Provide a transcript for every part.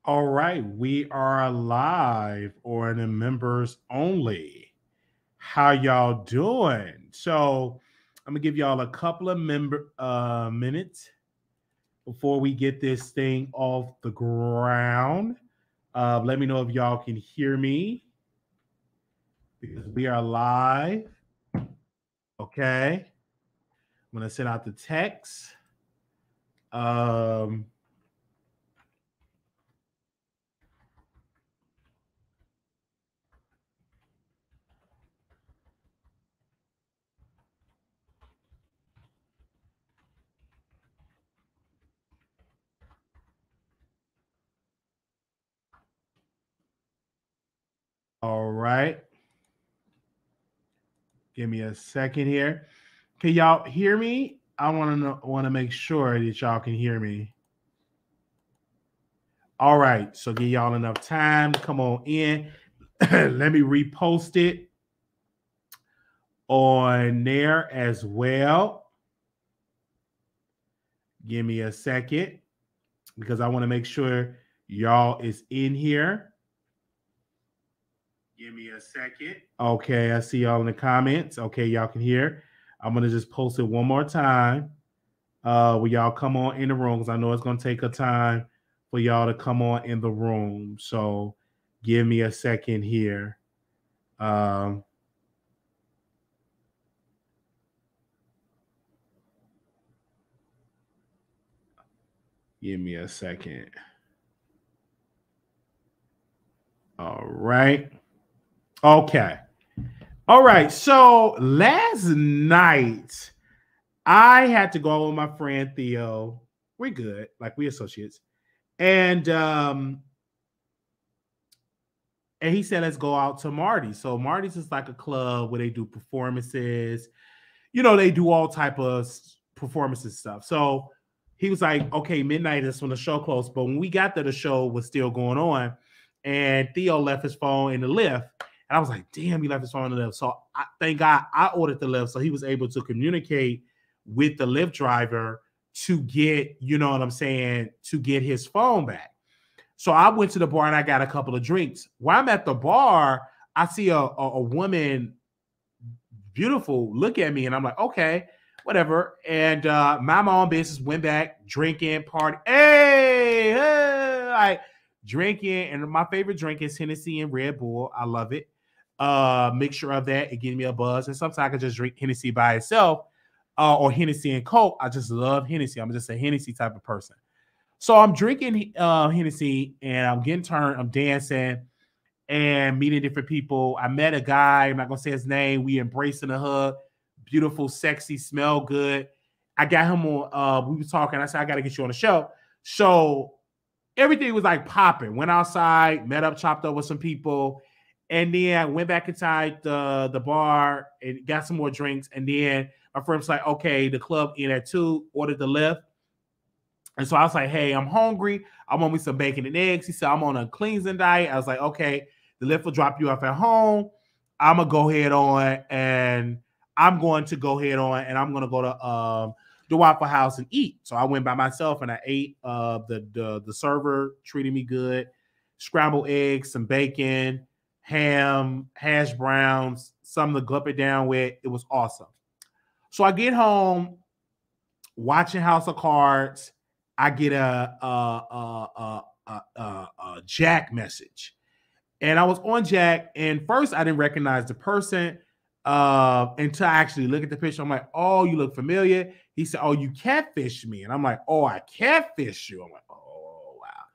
All right, we are live on the members only. How y'all doing? So I'm gonna give y'all a couple of minutes before we get this thing off the ground. Let me know if y'all can hear me because we are live. Okay, I'm gonna send out the text. Um, all right, give me a second here. Can y'all hear me? I want to make sure that y'all can hear me. All right, so give y'all enough time to come on in. Let me repost it on there as well. Give me a second because I want to make sure y'all is in here. Give me a second. Okay, I see y'all in the comments. Okay, y'all can hear. I'm gonna just post it one more time. Where y'all come on in the room because I know it's gonna take a time for y'all to come on in the room. So give me a second here. Give me a second. All right. Okay. All right. So last night, I had to go with my friend Theo. We're good, like we associates. And he said, let's go out to Marty's. So Marty's is like a club where they do performances. You know, they do all type of performances stuff. So he was like, okay, midnight is when the show closed. But when we got there, the show was still going on. And Theo left his phone in the lift. And I was like, damn, he left his phone in the lift. So thank God I ordered the lift. So he was able to communicate with the lift driver to get, you know what I'm saying, to get his phone back. So I went to the bar and I got a couple of drinks. While I'm at the bar, I see a woman, beautiful, look at me, and I'm like, okay, whatever. And my own business, went back, drinking, party. Hey, like drinking. And my favorite drink is Hennessy and Red Bull. I love it. Mixture of that, it gives me a buzz. And sometimes I can just drink Hennessy by itself or Hennessy and Coke. I just love Hennessy. I'm just a Hennessy type of person. So I'm drinking Hennessy and I'm getting turned. I'm dancing and meeting different people. I met a guy. I'm not going to say his name. We embracing a hug. Beautiful, sexy, smell good. I got him on. We were talking. I said, I got to get you on the show. So everything was like popping. Went outside, met up, chopped up with some people. And then I went back inside the bar and got some more drinks. And then my friend was like, okay, the club in at 2, ordered the lift. And so I was like, hey, I'm hungry. I want me some bacon and eggs. He said, I'm on a cleansing diet. I was like, okay, the lift will drop you off at home. I'm going to go ahead on and I'm going to go to the Waffle House and eat. So I went by myself and I ate. The server treated me good. Scrambled eggs, some bacon, ham, hash browns, something to gulp it down with. It was awesome. So I get home, watching House of Cards. I get a Jack message, and I was on Jack. And first, I didn't recognize the person until I actually look at the picture. I'm like, "Oh, you look familiar." He said, "Oh, you catfished me," and I'm like, "Oh, I catfished you." I'm like, "Oh, wow."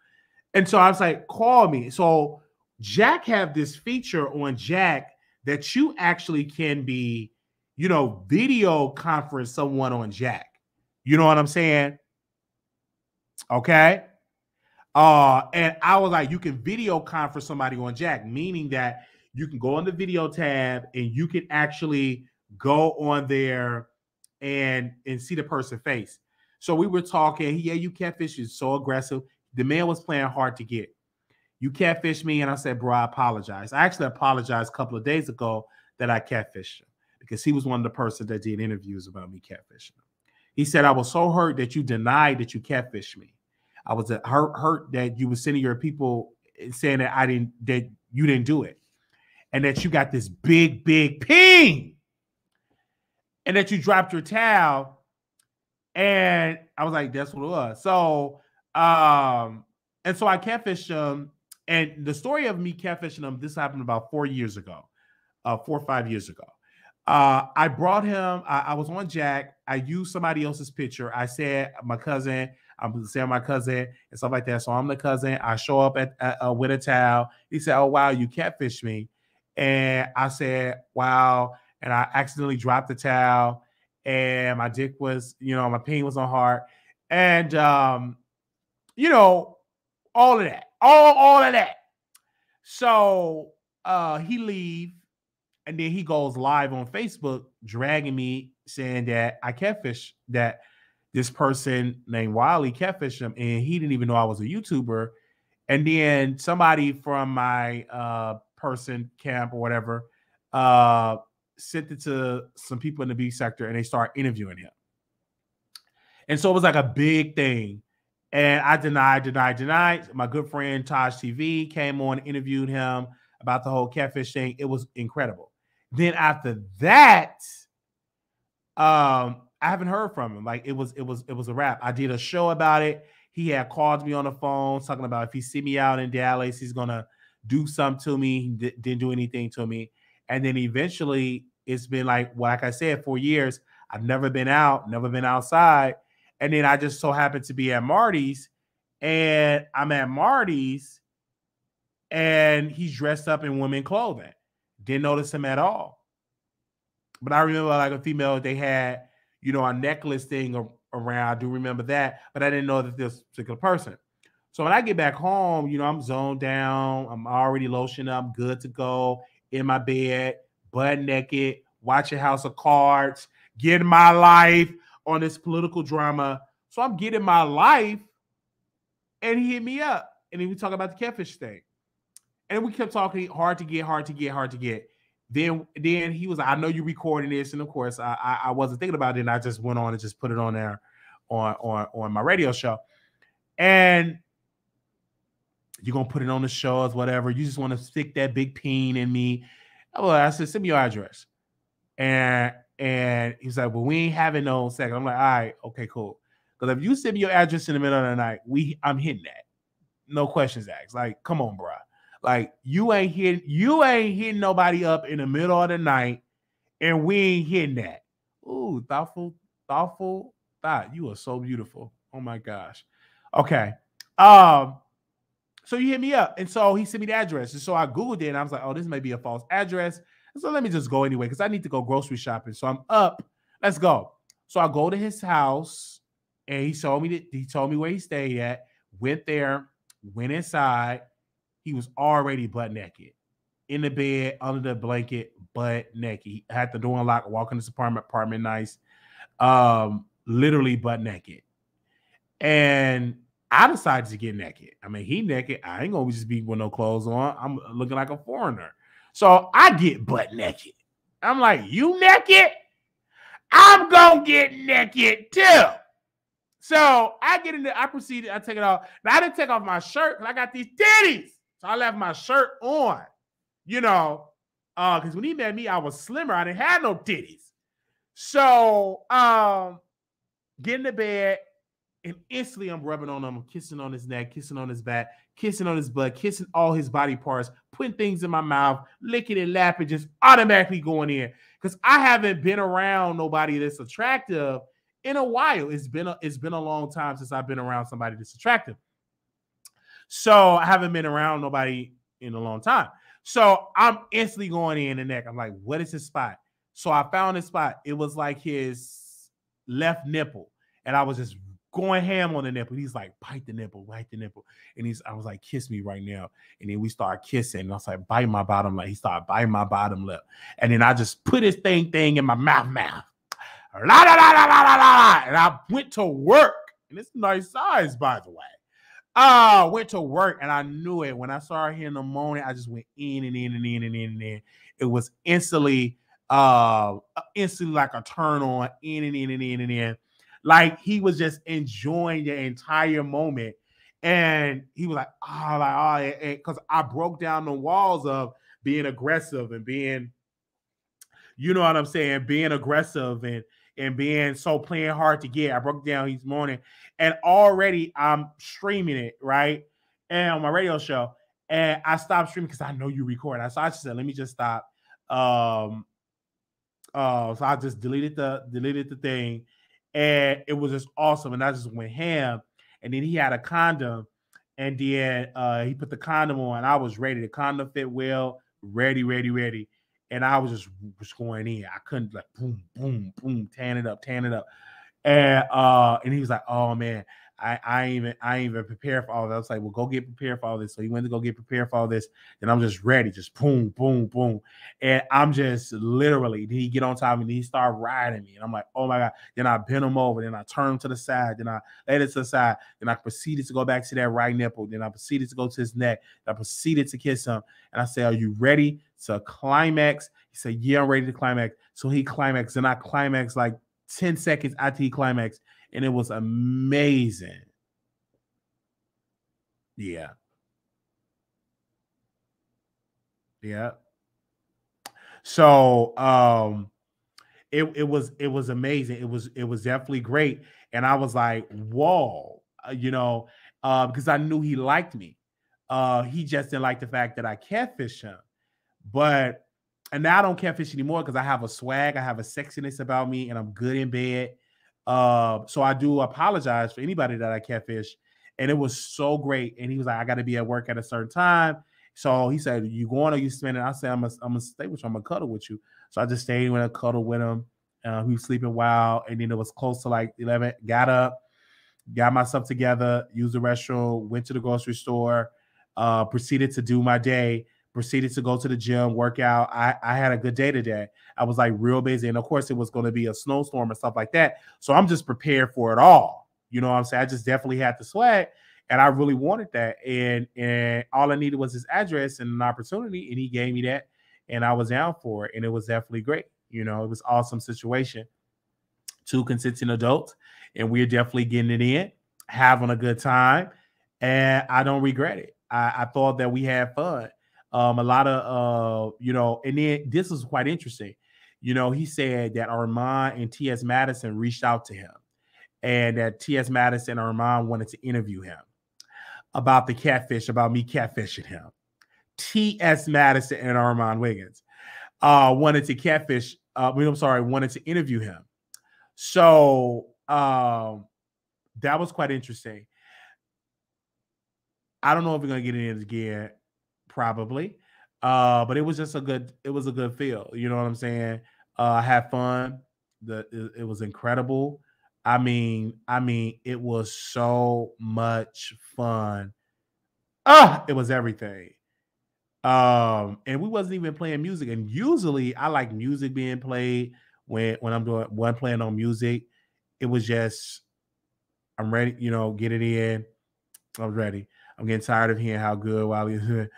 And so I was like, "Call me." So Jack have this feature on Jack that you actually can be, video conference someone on Jack. You know what I'm saying? Okay. And I was like, you can video conference somebody on Jack, meaning that you can go on the video tab and you can actually go on there and see the person's face. So we were talking. Yeah, you catfish is so aggressive. The man was playing hard to get. You catfished me, and I said, bro, I apologize. I actually apologized a couple of days ago that I catfished him because he was one of the persons that did interviews about me catfishing him. He said, I was so hurt that you denied that you catfished me. I was hurt that you were sending your people saying that you didn't do it, and that you got this big ping, and that you dropped your towel. And I was like, that's what it was. So, and so I catfished him. And the story of me catfishing him, this happened about 4 years ago, 4 or 5 years ago. I brought him, I was on Jack. I used somebody else's picture. I said, my cousin, I'm saying my cousin and stuff like that. So I'm the cousin. I show up with a towel. He said, oh, wow, you catfished me. And I said, wow. And I accidentally dropped the towel. And my dick was, my pain was on hard. And, all of that, all of that. So he leave, and then he goes live on Facebook dragging me, saying that I catfished, that this person named Wiley catfished him, and he didn't even know I was a YouTuber. And then somebody from my person camp or whatever sent it to some people in the beach sector, and they start interviewing him. And so it was like a big thing. And I denied. My good friend Taj TV came on, interviewed him about the whole catfish thing. It was incredible. Then after that, I haven't heard from him. Like it was a wrap. I did a show about it. He had called me on the phone talking about if he see me out in Dallas, he's gonna do something to me. He didn't do anything to me. And then eventually, it's been like I said, 4 years. I've never been out, never been outside. And then I just so happened to be at Marty's, and I'm at Marty's, and he's dressed up in women's clothing. Didn't notice him at all. But I remember like a female, they had, a necklace thing around. I do remember that, but I didn't know that this particular person. So when I get back home, I'm zoned down. I'm already lotioned up, good to go, in my bed, butt naked, watching House of Cards, getting my life on this political drama. So I'm getting my life, and he hit me up, and then we talk about the catfish thing. And we kept talking, hard to get. Then he was like, I know you're recording this. And of course, I wasn't thinking about it. And I just went on and just put it on there on my radio show. And you're going to put it on the shows, whatever. You just want to stick that big peen in me. Well, I said, send me your address. And he's like, well, we ain't having no second. I'm like, all right, okay, cool. Because if you send me your address in the middle of the night, I'm hitting that. No questions asked. Like, come on, bro. Like, you ain't hitting nobody up in the middle of the night, and we ain't hitting that. Ooh, thoughtful thought. You are so beautiful. Oh my gosh. Okay. So you hit me up, and so he sent me the address, and so I Googled it, and I was like, oh, this may be a false address. So let me just go anyway, because I need to go grocery shopping. So I'm up. Let's go. So I go to his house, and he told me where he stayed at. Went there, went inside. He was already butt naked in the bed, under the blanket, butt naked. He had the door unlocked, walk in his apartment nice, literally butt naked. And I decided to get naked. I mean, he naked. I ain't gonna just be with no clothes on. I'm looking like a foreigner. So I get butt naked. I'm like, you naked? I'm gonna get naked too. So I get in there, I proceeded, I take it off. Now I didn't take off my shirt because I got these titties. So I left my shirt on, because when he met me, I was slimmer. I didn't have no titties. So get in the bed, and instantly I'm rubbing on him, kissing on his neck, kissing on his back, kissing on his butt, kissing all his body parts, putting things in my mouth, licking and lapping, just automatically going in. Because I haven't been around nobody that's attractive in a while. It's been a long time since I've been around somebody that's attractive. So I haven't been around nobody in a long time. So I'm instantly going in the neck. I'm like, what is his spot? So I found his spot. It was like his left nipple. And I was just going ham on the nipple. He's like, bite the nipple. And I was like, kiss me right now. And then we started kissing. And I was like, bite my bottom lip. He started biting my bottom lip. And then I just put his thing in my mouth. La, la, la, la, la, la, la. And I went to work. And it's a nice size, by the way. Went to work, and I knew it. When I saw her here in the morning, I just went in and in and in and in and in. It was instantly like a turn on, in and in and in and in. Like he was just enjoying the entire moment. And he was like, because I broke down the walls of being aggressive and being, you know what I'm saying, being aggressive and being so playing hard to get. I broke down each morning, and already I'm streaming it, right? And on my radio show. And I stopped streaming because I know you record. So I just said, let me just stop. So I just deleted the thing, and it was just awesome. And I just went ham. And then he had a condom, and then he put the condom on. I was ready. The condom fit well, ready. And I was just going in. I couldn't, like, boom, boom, boom, tan it up. And he was like, oh man, I ain't even prepared for all that. I was like, well, go get prepared for all this. So he went to go get prepared for all this. And I'm just ready, just boom, boom, boom. And I'm just literally, then he get on top of me, and he start riding me. And I'm like, oh my God. Then I bent him over, then I turned him to the side, then I laid it to the side, then I proceeded to go back to that right nipple, then I proceeded to go to his neck, I proceeded to kiss him. And I said, are you ready to climax? He said, yeah, I'm ready to climax. So he climaxed, and I climaxed like 10 seconds after he climaxed, and it was amazing. Yeah. So it was amazing. It was definitely great. And I was like, whoa, because I knew he liked me. He just didn't like the fact that I catfished him. And now I don't catfish anymore because I have a swag, I have a sexiness about me, and I'm good in bed. So I do apologize for anybody that I catfish. And it was so great. And he was like, I got to be at work at a certain time. So he said, you going or you spending? I said, I'm gonna stay with you. I'm gonna cuddle with you. So I just stayed with a cuddle with him. He was sleeping wild. And then it was close to like 11. Got up, got myself together, used the restroom, went to the grocery store, proceeded to do my day, proceeded to go to the gym, work out. I had a good day today. I was like real busy. And of course, it was going to be a snowstorm and stuff like that. So I'm just prepared for it all. You know what I'm saying? I just definitely had the swag, and I really wanted that. And all I needed was his address and an opportunity, and he gave me that, and I was down for it. And it was definitely great. It was an awesome situation. 2 consenting adults, and we're definitely getting it in, having a good time, and I don't regret it. I thought that we had fun. A lot of, and then this was quite interesting. He said that Armon and T.S. Madison reached out to him, and that T.S. Madison and Armon wanted to interview him about the catfish, about me catfishing him. T.S. Madison and Armon Wiggins wanted to catfish. Wanted to interview him. So that was quite interesting. I don't know if we're gonna get in it again, probably. But it was just a good feel. You know what I'm saying? I had fun. It was incredible. I mean, it was so much fun. It was everything. And we wasn't even playing music. And usually I like music being played when I'm doing one playing on music. It was just, I'm ready, get it in. I'm ready. I'm getting tired of hearing how good Wiley is.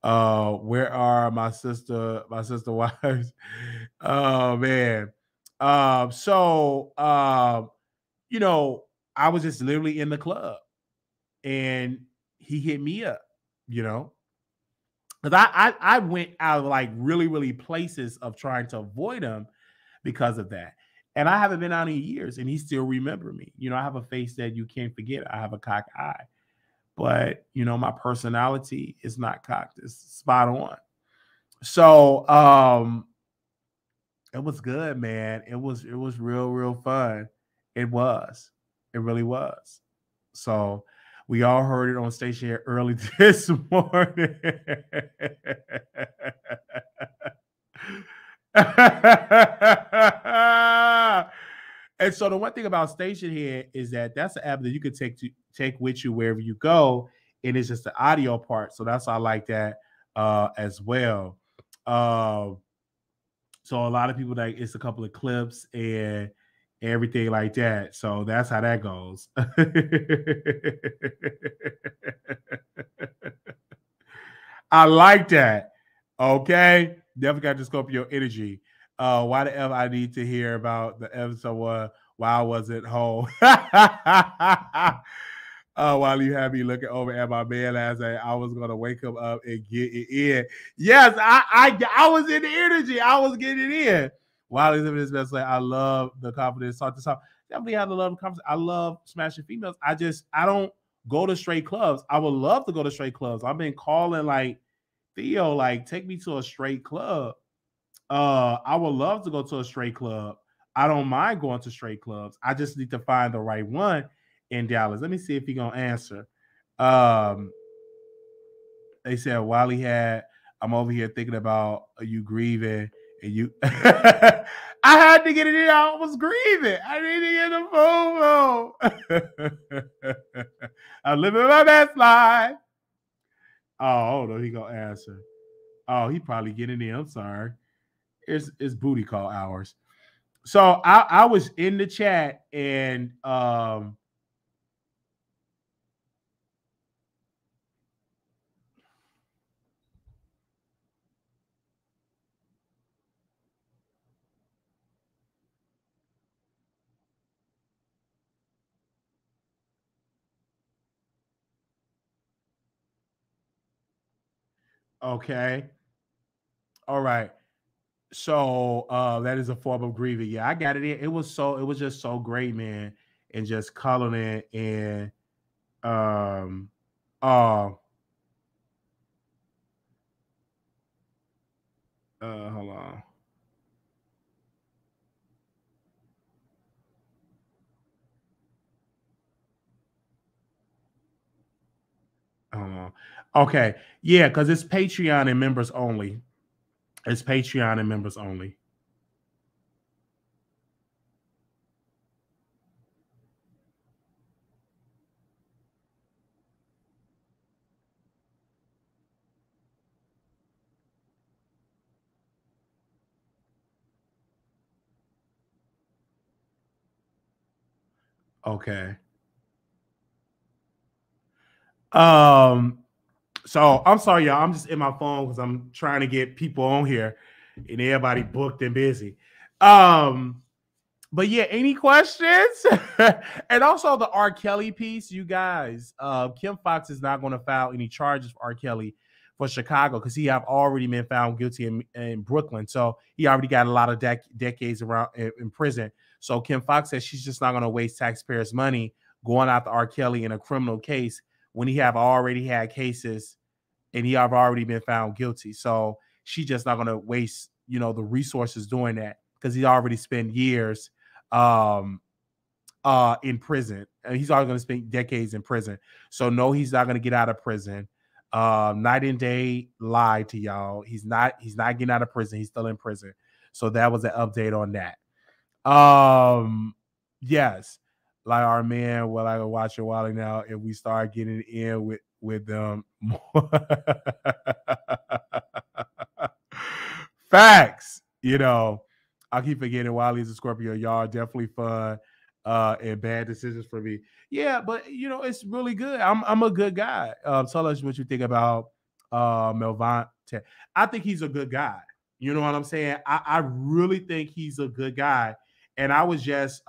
Where are my sister wives? Oh man. I was just literally in the club, and he hit me up, because I went out of like really, really places of trying to avoid him because of that. And I haven't been out in years, and he still remember me. I have a face that you can't forget. I have a cocked eye. But my personality is not cocked. It's spot on. So it was good, man. It was real, real fun. It really was. So we all heard it on station here early this morning. And so the one thing about station here is that that's an app that you could take with you wherever you go, and it's just the audio part. So that's why I like that as well. So a lot of people, like, it's a couple of clips and everything like that. So that's how that goes. I like that. Okay, definitely got to scope your energy. Why the F I need to hear about the episode while I was at home? While you had me looking over at my man last night, I was gonna wake him up and get it in. Yes, I was in the energy. I was getting it in. While he's living his best life, I love the confidence. Talk to talk. Definitely have to love the confidence. I love smashing females. I don't go to straight clubs. I would love to go to straight clubs. I've been calling like Theo, like take me to a straight club. I would love to go to a straight club. I don't mind going to straight clubs. I just need to find the right one in Dallas. Let me see if he gonna answer. Um, they said while he had, I'm over here thinking about you grieving and you. I had to get it in. I was grieving. I need to get the phone. I'm living my best life. Oh, hold on. He gonna answer. Oh, he probably getting in. I'm sorry. It's booty call hours. So I was in the chat and okay. All right. So that is a form of grieving. Yeah, I got it in. It was just so great, man. And just calling it and um uh hold on. Hold on. Okay. Yeah, because it's Patreon and members only. It's Patreon and members only. Okay. Um So I'm sorry, y'all. I'm just in my phone because I'm trying to get people on here and everybody booked and busy. Um, but yeah, any questions? And also the R. Kelly piece, you guys. Kim Fox is not going to file any charges for R. Kelly for Chicago because he have already been found guilty in Brooklyn. So he already got a lot of decades around in prison. So Kim Fox says she's just not going to waste taxpayers' money going after R. Kelly in a criminal case when he have already had cases and he have already been found guilty. So she's just not going to waste, the resources doing that because he already spent years um, in prison. He's already going to spend decades in prison. So no, he's not going to get out of prison. Night and day lied to y'all. He's not getting out of prison. He's still in prison. So that was an update on that. Yes, like our man, well, I can watch it while now, and we start getting in with them. Facts, I keep forgetting Wiley's a Scorpio. Y'all definitely fun, and bad decisions for me. Yeah, but it's really good. I'm a good guy. Tell us what you think about Melvin. I think he's a good guy. You know what I'm saying? I really think he's a good guy. And I was just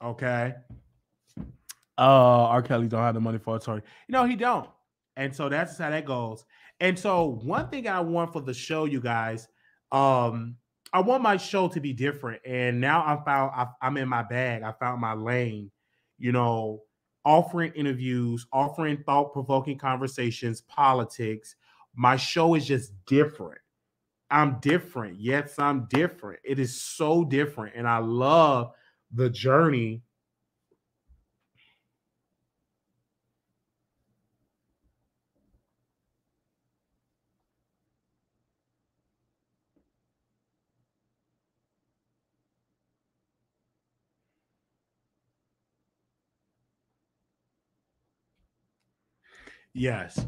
okay. R. Kelly don't have the money for attorney. He don't. And so that's how that goes. And so one thing I want for the show, you guys, um, I want my show to be different. And now I'm in my bag. I found my lane, you know, offering interviews, offering thought-provoking conversations, politics. My show is just different. I'm different. Yes, I'm different. It is so different. And I love the journey. Yes.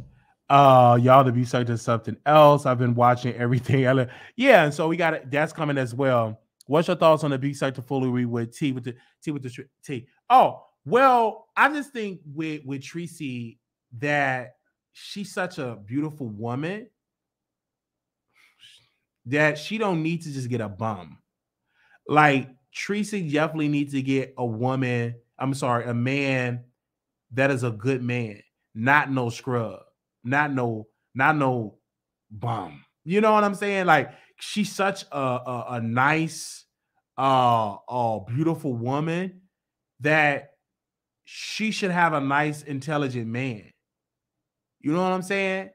Y'all to be sucked to something else. I've been watching everything. Yeah, and so we got it. That's coming as well. What's your thoughts on the Be Sucked to Foolery with T with the T? Oh, well, I just think with Tracy that she's such a beautiful woman that she don't need to just get a bum. Like Tracy definitely needs to get a woman. I'm sorry, a man that is a good man, not no scrub, not no bum. You know what I'm saying? Like she's such a nice, beautiful woman that she should have a nice, intelligent man. You know what I'm saying?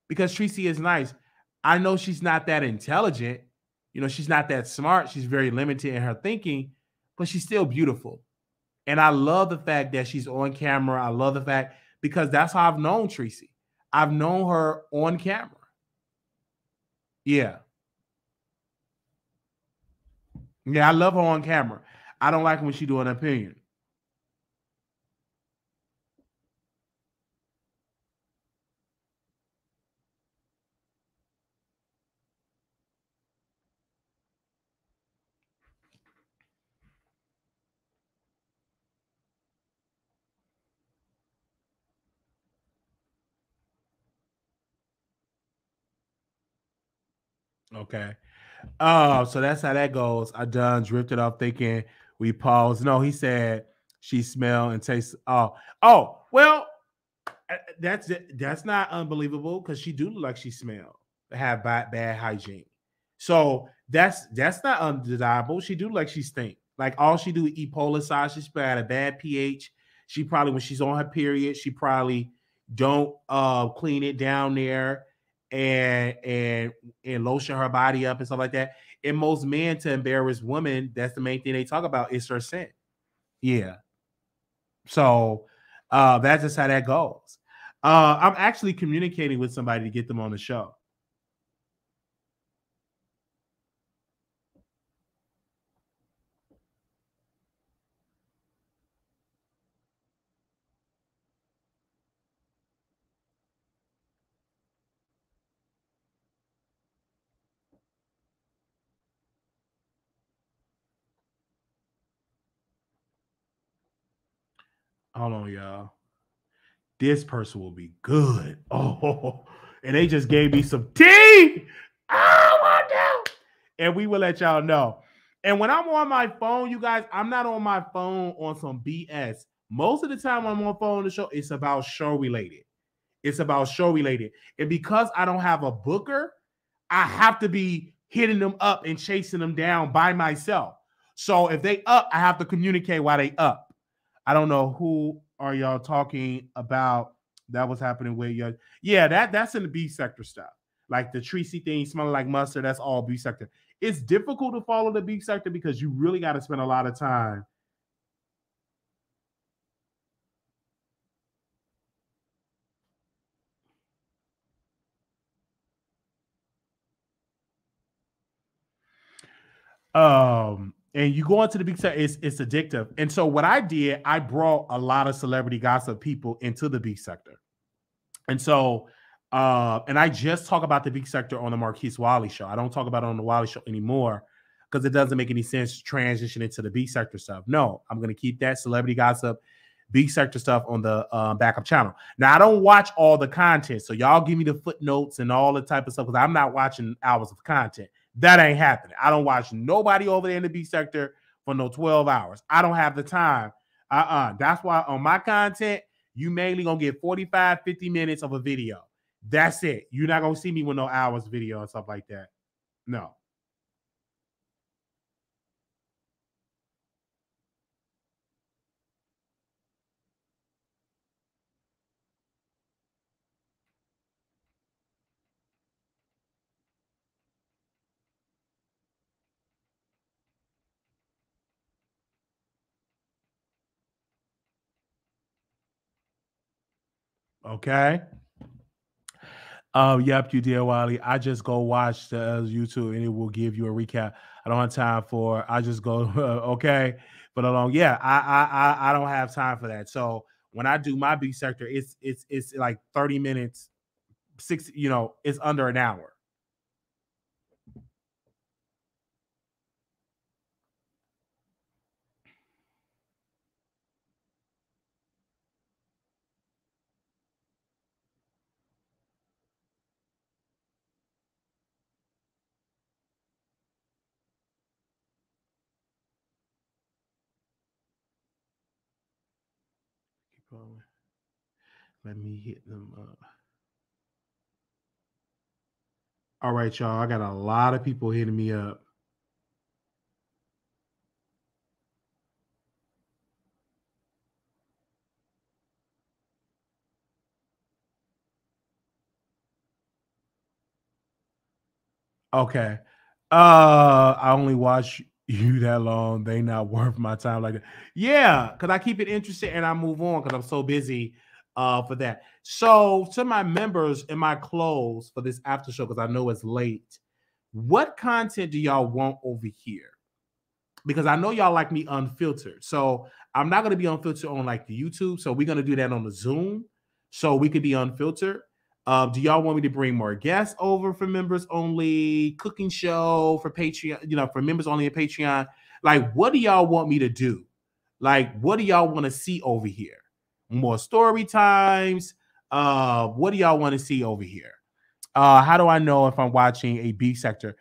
Because Tracy is nice. I know she's not that intelligent. You know, she's not that smart. She's very limited in her thinking, but she's still beautiful. And I love the fact that she's on camera. I love the fact because that's how I've known Tracy. I've known her on camera. Yeah. Yeah, I love her on camera. I don't like when she do an opinion. Okay. So that's how that goes. I done drifted off thinking we paused. No, he said she smell and tastes. Well, that's not unbelievable because she do look like she smell have bad hygiene. So that's not undeniable. She do look like she stink. Like all she do is eat polar sauce. She's got a bad pH. She probably when she's on her period, she probably don't clean it down there and lotion her body up and stuff like that. And most men to embarrass women, that's the main thing they talk about is her scent. Yeah. So that's just how that goes. I'm actually communicating with somebody to get them on the show. Hold on, y'all. This person will be good. Oh, and they just gave me some tea. Oh my God. And we will let y'all know. And when I'm on my phone, you guys, I'm not on my phone on some BS. Most of the time I'm on phone on the show, it's about show related. It's about show related. And because I don't have a booker, I have to be hitting them up and chasing them down by myself. So if they up, I have to communicate why they up. I don't know who are y'all talking about that was happening with you. Yeah, that's in the B sector stuff. Like the Tracy thing smelling like mustard, that's all B sector. It's difficult to follow the B sector because you really got to spend a lot of time. And you go into the big sector, it's addictive. And so what I did, I brought a lot of celebrity gossip people into the B sector. And so and I just talk about the big sector on the Marquise Wiley show. I don't talk about it on the Wiley show anymore because it doesn't make any sense to transition into the big sector stuff. No, I'm going to keep that celebrity gossip, big sector stuff on the backup channel. Now, I don't watch all the content. So y'all give me the footnotes and all the type of stuff because I'm not watching hours of content. That ain't happening. I don't watch nobody over there in the B sector for no 12 hours. I don't have the time. That's why on my content, you mainly gonna get 45, 50 minutes of a video. That's it. You're not gonna see me with no hours video and stuff like that. No. Okay. Yep, you did, Wiley. I just go watch the YouTube and it will give you a recap. I don't have time for. I just go okay for the long. Yeah, I don't have time for that. So When I do my B sector, it's like 30 minutes, it's under an hour. Keep going. Let me hit them up. All right, y'all. I got a lot of people hitting me up. Okay. I only watch you that long. They not worth my time like that. Yeah, because I keep it interesting and I move on because I'm so busy for that. So to my members in my close for this after show, because I know it's late, what content do y'all want over here? Because I know y'all like me unfiltered. So I'm not going to be unfiltered on like the YouTube. So we're going to do that on the Zoom so we could be unfiltered. Do y'all want me to bring more guests over for members only, cooking show for Patreon, for members only at Patreon? Like, what do y'all want me to do? Like, what do y'all want to see over here? More story times? What do y'all want to see over here? How do I know if I'm watching a B sector?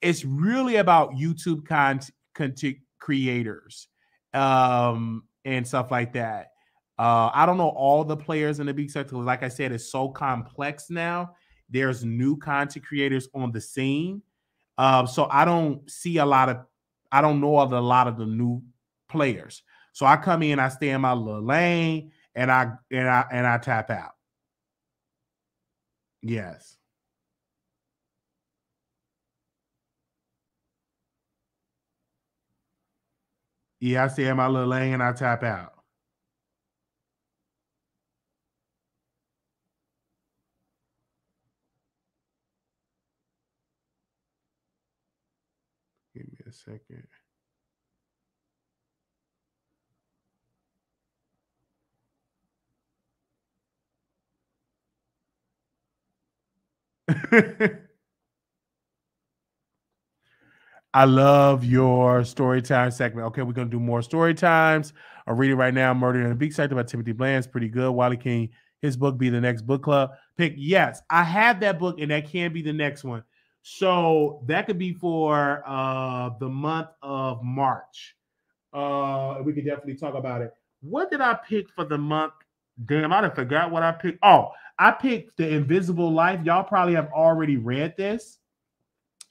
It's really about YouTube content creators and stuff like that. I don't know all the players in the B sector. Like I said, it's so complex now. There's new content creators on the scene. So I don't know of a lot of the new players. So I come in, I stay in my little lane, and I tap out. Yes. Yeah, I stay in my little lane and I tap out. Give me a second. I love your story time segment. Okay, we're gonna do more story times. I'm reading right now, Murder in the Beak Sector by Timothy Bland's pretty good. Wiley King, his book be the next book club pick. Yes, I have that book, and that can be the next one. So that could be for the month of March. We could definitely talk about it. What did I pick for the month? Damn, I done forgot what I picked. Oh, I picked The Invisible Life. Y'all probably have already read this.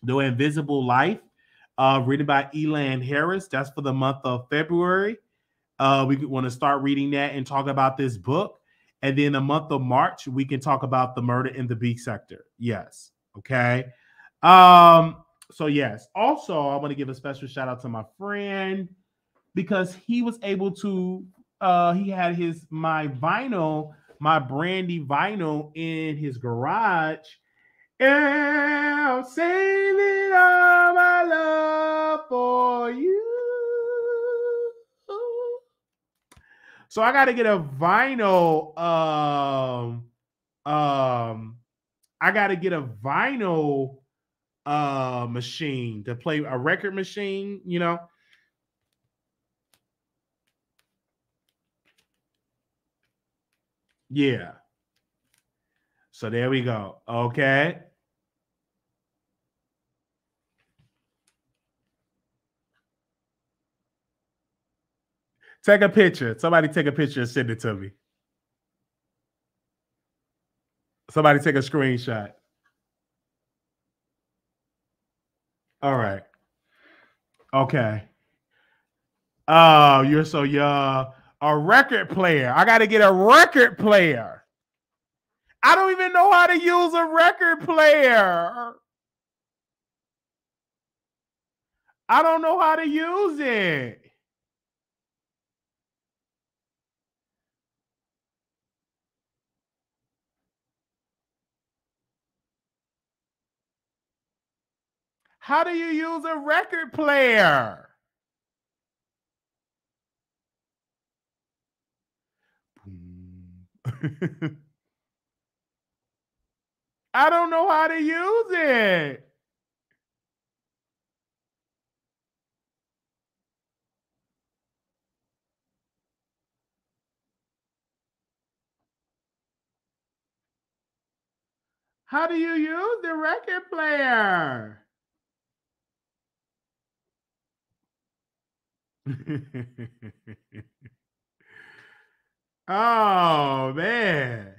The Invisible Life, written by Elan Harris. That's for the month of February. We want to start reading that and talk about this book. And then the month of March, we can talk about the Murder in the Beak Sector. Yes. Okay. So yes. Also, I want to give a special shout out to my friend because he was able to he had my brandy vinyl in his garage. And I'm saving all my love for you. So I got to get a vinyl. I got to get a vinyl machine to play a record machine. Yeah. So there we go. Okay. Take a picture. Somebody take a picture and send it to me. Somebody take a screenshot. All right. Okay. Oh, you're so young. A record player. I got to get a record player. I don't even know how to use a record player. I don't know how to use it. How do you use a record player? I don't know how to use it. How do you use the record player? Oh, man.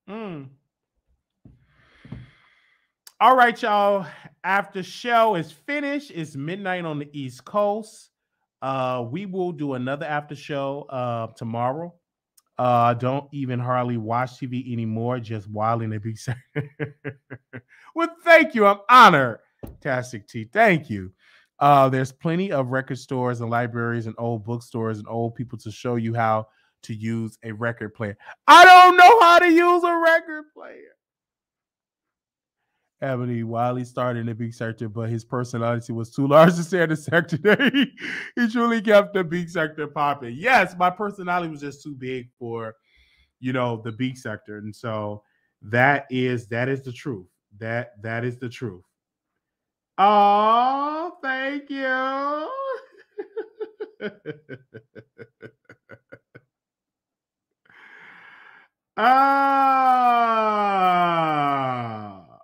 Mm. All right, y'all. After show is finished, it's midnight on the East Coast. We will do another after show tomorrow. Don't even hardly watch TV anymore, just wilding and big. Well, thank you. I'm honored. Fantastic T. Thank you. There's plenty of record stores and libraries and old bookstores and old people to show you how to use a record player. I don't know how to use a record player. Ebony Wiley started in the big sector, but his personality was too large to stay in the sector. He truly kept the big sector popping. Yes, my personality was just too big for, the big sector, and so that is the truth. That is the truth. Oh, thank you.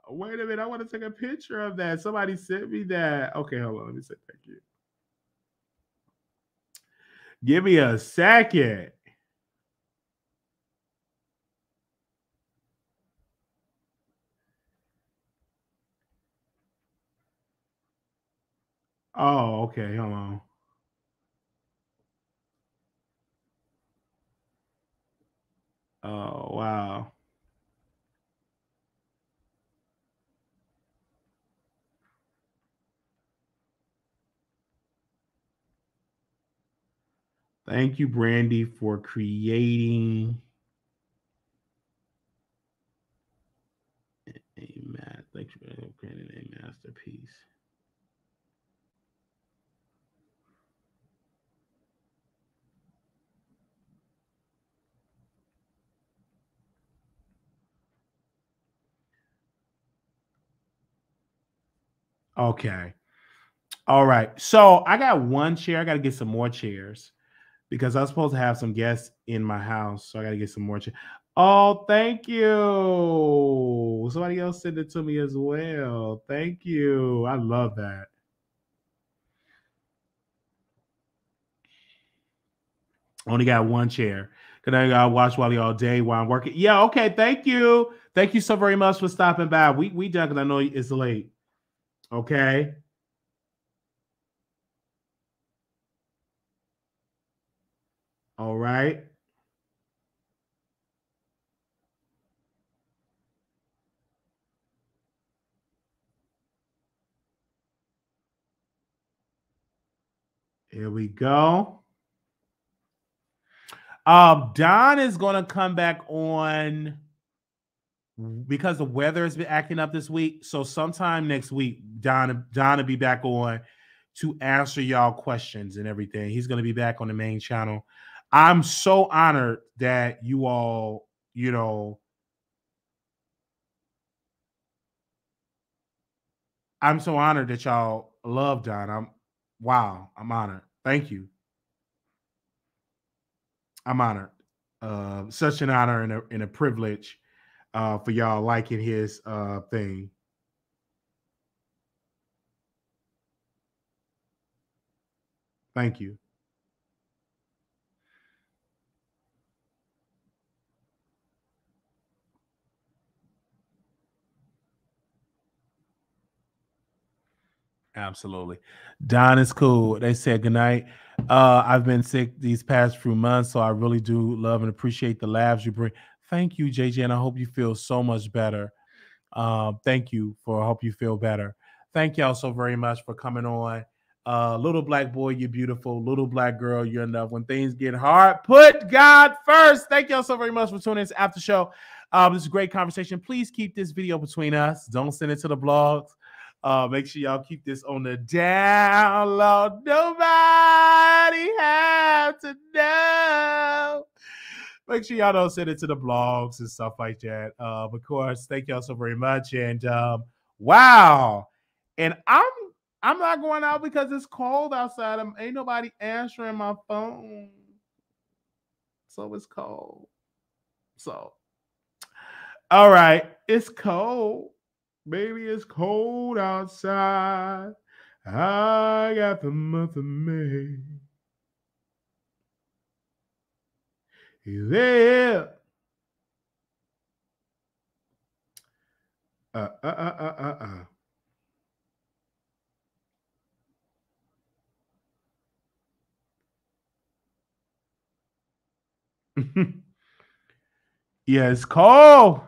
Wait a minute. I want to take a picture of that. Somebody sent me that. Okay, hold on. Let me say thank you. Give me a second. Oh, okay. Hold on. Oh, wow. Thank you, Brandy, for creating Thank you for creating a masterpiece. Okay. All right. So I got one chair. I got to get some more chairs because I was supposed to have some guests in my house. So I got to get some more chairs. Oh, thank you. Somebody else sent it to me as well. Thank you. I love that. Only got one chair. Cause I gotta watch Wally all day while I'm working. Yeah, okay. Thank you. Thank you so very much for stopping by. We done because I know it's late. Okay. All right. Here we go. Don is gonna come back on because the weather has been acting up this week. So sometime next week, Don will be back on to answer y'all questions and everything. He's gonna be back on the main channel. I'm so honored that you all, I'm so honored that y'all love Don. I'm honored. Thank you. I'm honored. Such an honor and a privilege for y'all liking his thing. Thank you. Absolutely. Don is cool. They said goodnight. I've been sick these past few months, so I really do love and appreciate the laughs you bring. Thank you, JJ, and I hope you feel so much better. Thank you for I hope you feel better. Thank y'all so very much for coming on. Little black boy, you're beautiful. Little black girl, you're enough. When things get hard, put God first. Thank y'all so very much for tuning in to After Show. This is a great conversation. Please keep this video between us. Don't send it to the blogs. Make sure y'all keep this on the download. Nobody have to know. Make sure y'all don't send it to the blogs and stuff like that. Of course, thank y'all so very much. And wow. And I'm not going out because it's cold outside. Ain't nobody answering my phone. So it's cold. So, all right. It's cold. Baby, it's cold outside. I got the month of May. Yeah. Yeah, it's cold.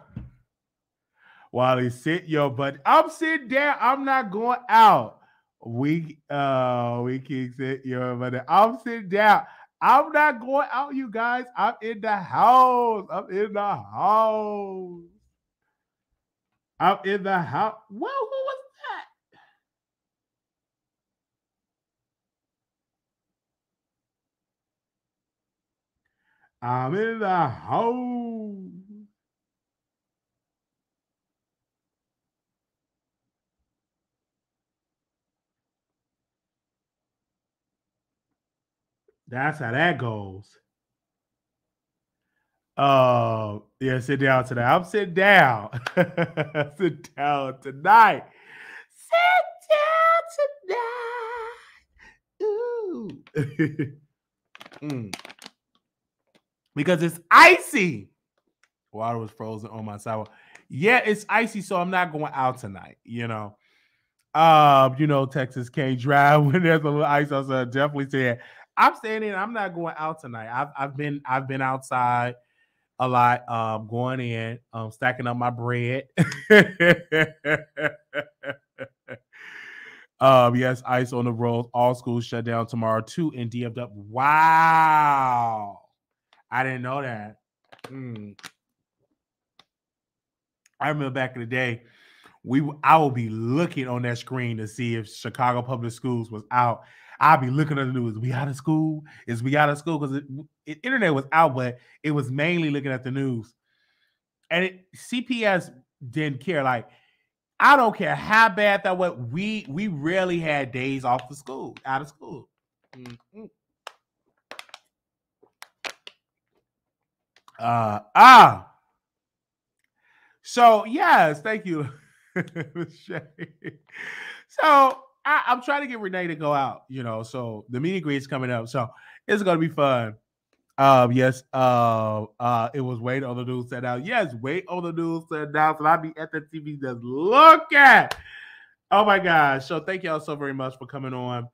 Wiley, sit your butt. I'm sitting down. I'm not going out. We can sit your butt. I'm sitting down. I'm not going out, you guys. I'm in the house. I'm in the house. I'm in the house. Well, who was that? I'm in the house. That's how that goes. Yeah, sit down today. I'm sitting down. Sit down tonight. Sit down tonight. Ooh. Because it's icy. Water was frozen on my sidewalk. Yeah, it's icy, so I'm not going out tonight, Texas can't drive when there's a little ice outside. Definitely saying I'm staying in. I'm not going out tonight. I've been outside a lot, going in, stacking up my bread. Yes, ice on the road. All schools shut down tomorrow too in DFW. Wow, I didn't know that. I remember back in the day, I will be looking on that screen to see if Chicago Public Schools was out. I'll be looking at the news. We out of school? Is we out of school? Because internet was out, but it was mainly looking at the news. And CPS didn't care. Like, I don't care how bad that was. We rarely had days off of school, out of school. Mm-hmm. So yes, thank you. So I'm trying to get Renee to go out, so the meet and greet is coming up. So it's gonna be fun. Yes, it was wait on the news set out. Yes, wait on the news set out. So I'll be at the TV just look at. Oh my gosh. So thank y'all so very much for coming on.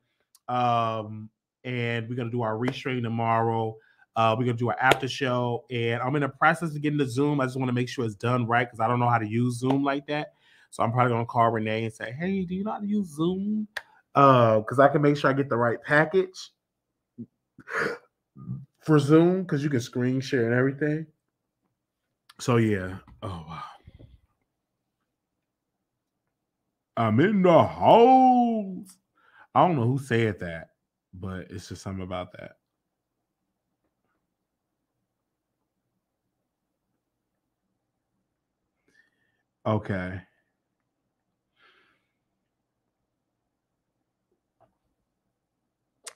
And we're gonna do our restream tomorrow. We're gonna do our after show, and I'm in the process of getting the Zoom. I just want to make sure it's done right because I don't know how to use Zoom like that. So I'm probably gonna call Renee and say, "Hey, do you know how to use Zoom?" Because I can make sure I get the right package for Zoom because you can screen share and everything. So yeah. Oh wow. I'm in the house. I don't know who said that, but it's just something about that. Okay.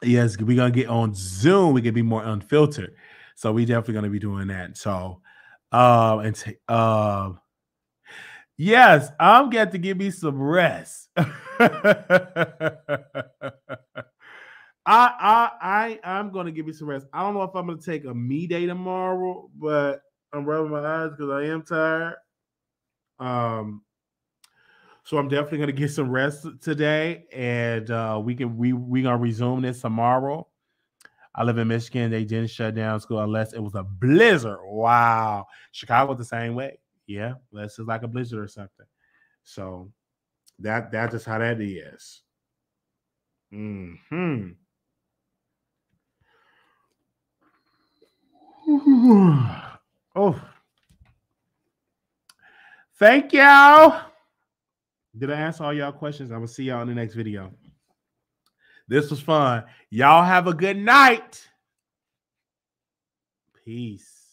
Yes, we're gonna get on Zoom. We can be more unfiltered. So we definitely gonna be doing that. So yes, I'm going to give me some rest. I'm gonna give me some rest. I don't know if I'm gonna take a me day tomorrow, but I'm rubbing my eyes because I am tired. So I'm definitely gonna get some rest today, and we gonna resume this tomorrow. I live in Michigan. They didn't shut down school unless it was a blizzard. Wow, Chicago the same way. Yeah, unless it's like a blizzard or something. So that's just how that is. Hmm. Oh, thank y'all. Did I answer all y'all questions? I'm gonna see y'all in the next video. This was fun. Y'all have a good night. Peace.